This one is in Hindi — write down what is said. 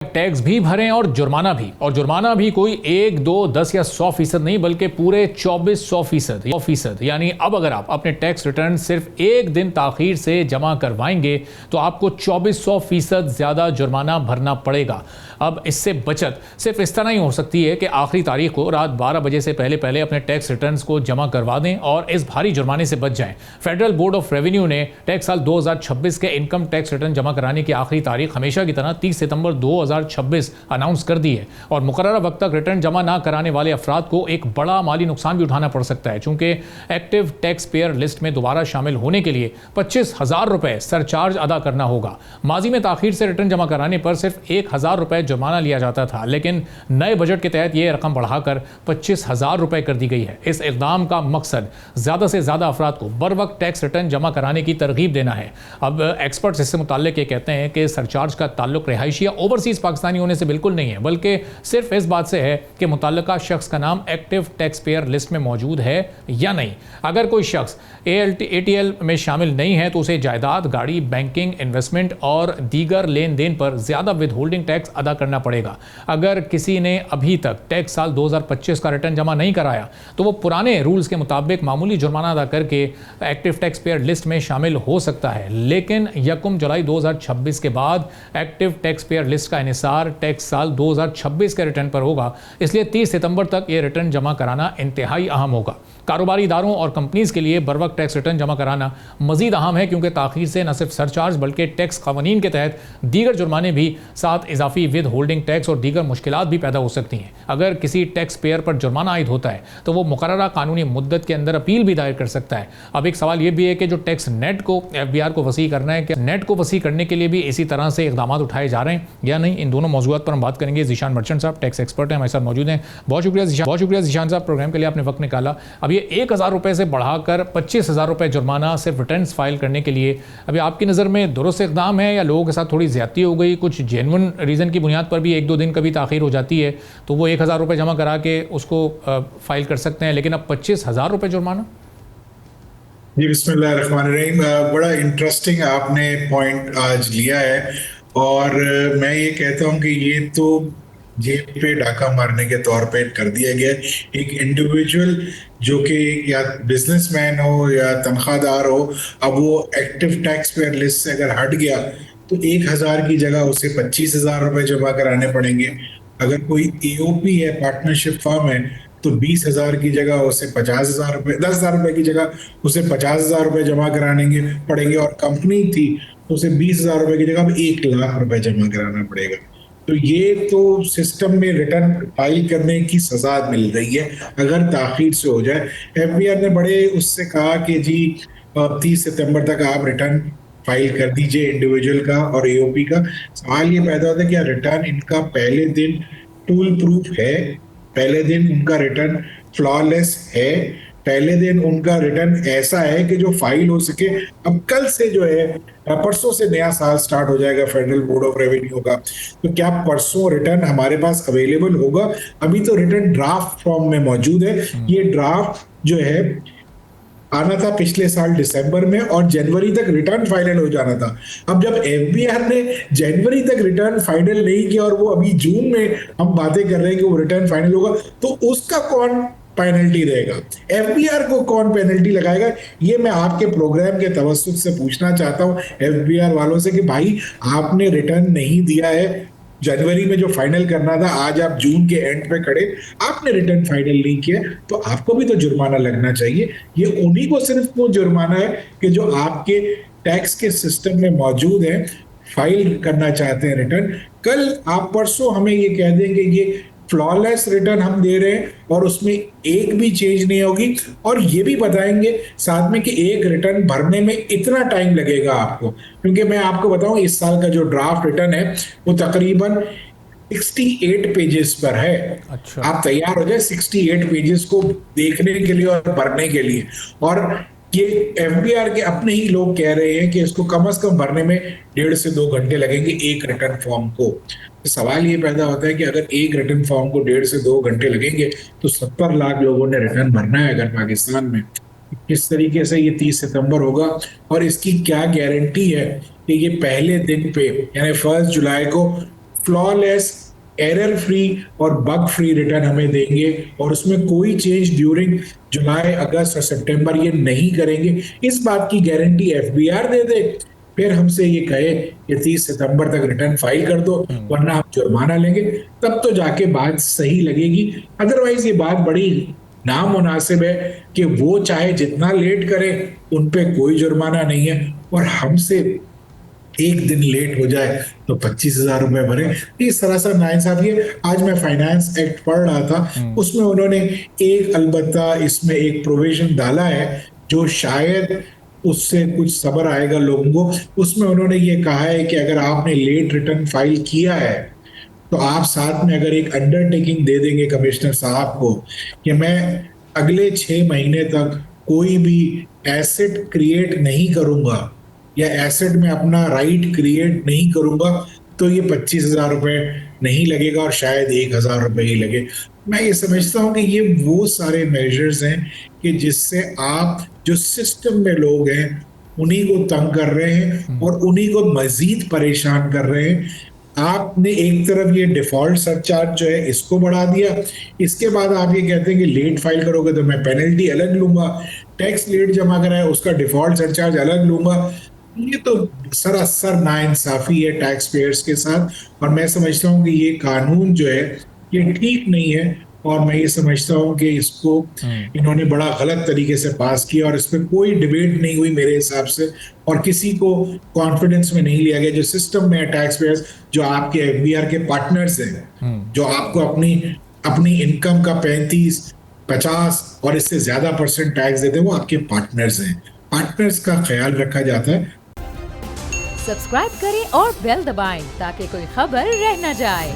टैक्स भी भरें और जुर्माना भी कोई 1, 2, 10 या 100% नहीं बल्कि पूरे 2400%। यानी अब अगर आप अपने टैक्स रिटर्न सिर्फ एक दिन ताखीर से जमा करवाएंगे तो आपको 2400% ज्यादा जुर्माना भरना पड़ेगा। अब इससे बचत सिर्फ इस तरह ही हो सकती है कि आखिरी तारीख को रात 12 बजे से पहले अपने टैक्स रिटर्न्स को जमा करवा दें और इस भारी जुर्माने से बच जाएं। फेडरल बोर्ड ऑफ रेवेन्यू ने टैक्स साल 2026 के इनकम टैक्स रिटर्न जमा कराने की आखिरी तारीख हमेशा की तरह 30 सितंबर 2026 अनाउंस कर दी है और मुकर्ररा वक्त तक रिटर्न जमा ना कराने वाले अफराद को एक बड़ा माली नुकसान भी उठाना पड़ सकता है, चूंकि एक्टिव टैक्स पेयर लिस्ट में दोबारा शामिल होने के लिए 25,000 रुपए सरचार्ज अदा करना होगा। माजी में ताखीर से रिटर्न जमा कराने पर सिर्फ 1,000 रुपए जुर्माना लिया जाता था, लेकिन नए बजट के तहत यह रकम बढ़ाकर 25,000 रुपए कर दी गई है। इस इक़दाम का मकसद ज्यादा से ज्यादा अफराद को बर वक्त टैक्स रिटर्न जमा कराने की तरगीब देना है। अब एक्सपर्ट्स इससे मुताल्लिक ये कहते हैं कि सरचार्ज का ताल्लुक रिहायशी या ओवरसीज पाकिस्तानी होने से बिल्कुल नहीं है, बल्कि सिर्फ इस बात से है कि मुतल्लका शख्स का नाम एक्टिव टैक्स पेयर लिस्ट में मौजूद है या नहीं। अगर कोई शख्स ATL में शामिल नहीं है तो उसे जायदाद, गाड़ी, बैंकिंग, इन्वेस्टमेंट और दीगर लेन देन पर ज्यादा विद होल्डिंग टैक्स अदा करना पड़ेगा। अगर किसी ने अभी तक टैक्स साल 2025 का रिटर्न जमा नहीं कराया तो वो पुराने रूल्स के मुताबिक मामूली जुर्माना अदा करके एक्टिव टैक्स पेयर लिस्ट में शामिल हो सकता है, लेकिन 1 जुलाई 2026 के बाद एक्टिव टैक्स पेयर लिस्ट का इन्हिसार टैक्स साल 2026 के रिटर्न पर होगा, इसलिए 30 सितंबर तक ये रिटर्न जमा कराना इंतहाई अहम होगा। कारोबारी इदारों और कंपनीज के लिए बर वक्त टैक्स रिटर्न जमा कराना मजीद अहम है, क्योंकि ताखीर से न सिर्फ सरचार्ज बल्कि टैक्स कानून के तहत दीगर जुर्माने भी, साथ इजाफी विद होल्डिंग टैक्स और दीगर मुश्किलात भी पैदा हो सकती हैं। अगर किसी टैक्स पेयर पर जुर्माना आयद होता है तो वो मुकर्ररा कानूनी मुद्दत के अंदर अपील भी दायर कर सकता है। अब एक सवाल ये भी है कि जो टैक्स नेट को FBR को वसी करना है, क्या नेट को वसी करने के लिए भी इसी तरह से इकदाम उठाए जा रहे हैं या नहीं? इन दोनों मौजूद पर हम बात करेंगे। ज़ीशान मर्चेंट साहब टैक्स एक्सपर्ट हैं, हमारे साथ मौजूद हैं। बहुत शुक्रिया ज़ीशान साहब, प्रोग्राम के लिए आपने वक्त निकाला। अब ये 1,000 रुपये से बढ़ाकर 25,000 रुपये जुर्माना सिर्फ रिटर्न फाइल करने के लिए, अभी आपकी नज़र में दुरुस्त इकदाम है या लोगों के साथ थोड़ी ज़्यादती हो गई? कुछ जेन्युइन रीज़न की बुनियाद पर भी 1-2 दिन कभी ताख़ीर हो जाती है तो वो 1,000 रुपये जमा करा के उसको फाइल कर सकते हैं, लेकिन अब 25,000 रुपये जुर्माना? जी बिस्मिल्लाहिर्रहमानिर्रहीम, बड़ा इंटरेस्टिंग आपने पॉइंट आज लिया है और मैं ये कहता हूँ कि ये तो जेब पे डाका मारने के तौर पे कर दिया गया। एक इंडिविजुअल जो कि या बिजनेसमैन हो या तनख्वाहदार हो, अब वो एक्टिव टैक्स पेयर लिस्ट से अगर हट गया तो 1,000 की जगह उसे 25,000 रुपये जमा कराने पड़ेंगे। अगर कोई AOP है, पार्टनरशिप फर्म है, तो 20,000 की जगह उसे 50,000 रुपये, 10,000 रुपये की जगह उसे 50,000 रुपये जमा कराने पड़ेंगे और कंपनी थी तो उसे 20,000 रुपये की जगह अब 1,00,000 रुपये जमा कराना पड़ेगा। तो ये तो सिस्टम में रिटर्न फाइल करने की सजा मिल रही है अगर ताखीर से हो जाए। FBR ने बड़े उससे कहा कि जी 30 सितंबर तक आप रिटर्न फाइल कर दीजिए इंडिविजुअल का और AOP का। सवाल ये पैदा होता है कि रिटर्न इनका पहले दिन टूल प्रूफ है, पहले दिन उनका रिटर्न फ्लॉलेस है, पहले दिन उनका रिटर्न ऐसा है कि जो फाइल हो सके। अब कल से जो है, परसों से नया साल स्टार्ट हो जाएगा फेडरल बोर्ड ऑफ रेवेन्यू का, तो क्या परसों रिटर्न हमारे पास अवेलेबल होगा? अभी तो रिटर्न ड्राफ्ट फॉर्म में मौजूद है। ये ड्राफ्ट जो है आना था पिछले साल दिसंबर में और जनवरी तक रिटर्न फाइनल हो जाना था। अब जब FBR ने जनवरी तक रिटर्न फाइनल नहीं किया और वो अभी जून में हम बातें कर रहे हैं कि वो रिटर्न फाइनल होगा, तो उसका कौन पेनल्टी देगा? FBR को कौन पेनल्टी लगाएगा? ये मैं आपके प्रोग्राम के तवज्जुह से पूछना चाहता हूँ FBR वालों से कि भाई आपने रिटर्न नहीं दिया है, जनवरी में जो फाइनल करना था, आज आप जून के एंड पे खड़े, आपने रिटर्न फाइनल नहीं किया तो आपको भी तो जुर्माना लगना चाहिए। ये उन्हीं को सिर्फ वो जुर्माना है कि जो आपके टैक्स के सिस्टम में मौजूद है, फाइल करना चाहते हैं रिटर्न। कल आप परसों हमें ये कह देंगे ये फ्लॉलेस रिटर्न हम दे रहे हैं और उसमें एक भी चेंज नहीं होगी, और ये भी बताएंगे साथ में कि एक रिटर्न भरने में इतना टाइम लगेगा आपको। क्योंकि मैं आपको बताऊं इस साल का जो ड्राफ्ट रिटर्न है वो तकरीबन 68 पेजेस पर है। अच्छा। आप तैयार हो जाए 68 पेजेस को देखने के लिए और भरने के लिए, और ये FBR के अपने ही लोग कह रहे हैं कि इसको कम से कम भरने में 1.5 से 2 घंटे लगेंगे एक रिटर्न फॉर्म को। तो सवाल ये पैदा होता है कि अगर एक रिटर्न फॉर्म को 1.5 से 2 घंटे लगेंगे तो 70 लाख लोगों ने रिटर्न भरना है अगर पाकिस्तान में। किस तरीके से ये 30 सितंबर होगा और इसकी क्या गारंटी है कि ये पहले दिन पे यानी 1 जुलाई को फ्लॉलेस, एरर फ्री और बग फ्री रिटर्न हमें देंगे और उसमें कोई चेंज ड्यूरिंग जुलाई, अगस्त और सितंबर ये नहीं करेंगे। इस बात की गारंटी एफबीआर दे दे, फिर हमसे ये कहे कि 30 सितंबर तक रिटर्न फाइल कर दो वरना हम जुर्माना लेंगे, तब तो जाके बात सही लगेगी। अदरवाइज ये बात बड़ी नामुनासिब है कि वो चाहे जितना लेट करे उन पे कोई जुर्माना नहीं है और हमसे एक दिन लेट हो जाए तो 25,000 रुपए भरे। ये सरासर नाइंसाफी है। आज मैं फाइनेंस एक्ट पढ़ रहा था, उसमें उन्होंने एक अलबत्ता इसमें एक प्रोविजन डाला है जो शायद उससे कुछ सब्र आएगा लोगों को। उसमें उन्होंने ये कहा है कि अगर आपने लेट रिटर्न फाइल किया है तो आप साथ में अगर एक अंडरटेकिंग दे देंगे कमिश्नर साहब को कि मैं अगले 6 महीने तक कोई भी एसेट क्रिएट नहीं करूंगा या एसेट में अपना राइट क्रिएट नहीं करूंगा, तो ये 25,000 रुपए नहीं लगेगा और शायद 1,000 रुपए ही लगे। मैं ये समझता हूँ कि ये वो सारे मेजर्स हैं कि जिससे आप जो सिस्टम में लोग हैं उन्हीं को तंग कर रहे हैं और उन्हीं को मजीद परेशान कर रहे हैं। आपने एक तरफ ये डिफॉल्ट सरचार्ज जो है इसको बढ़ा दिया, इसके बाद आप ये कहते हैं कि लेट फाइल करोगे तो मैं पेनल्टी अलग लूंगा, टैक्स लेट जमा कराए उसका डिफॉल्ट सरचार्ज अलग लूंगा। ये तो सरासर नाइंसाफी है टैक्स पेयर्स के साथ और मैं समझता हूँ कि ये कानून जो है ये ठीक नहीं है और मैं ये समझता हूँ कि इसको इन्होंने बड़ा गलत तरीके से पास किया और इस पर कोई डिबेट नहीं हुई मेरे हिसाब से और किसी को कॉन्फिडेंस में नहीं लिया गया। जो सिस्टम में है टैक्स पेयर्स, जो आपके एफबीआर के पार्टनर्स हैं, जो आपको अपनी इनकम का 35, 50 और इससे ज्यादा % टैक्स देते हैं, वो आपके पार्टनर्स हैं। पार्टनर्स का ख्याल रखा जाता है। सब्सक्राइब करें और बेल दबाएं ताकि कोई खबर रह न जाए।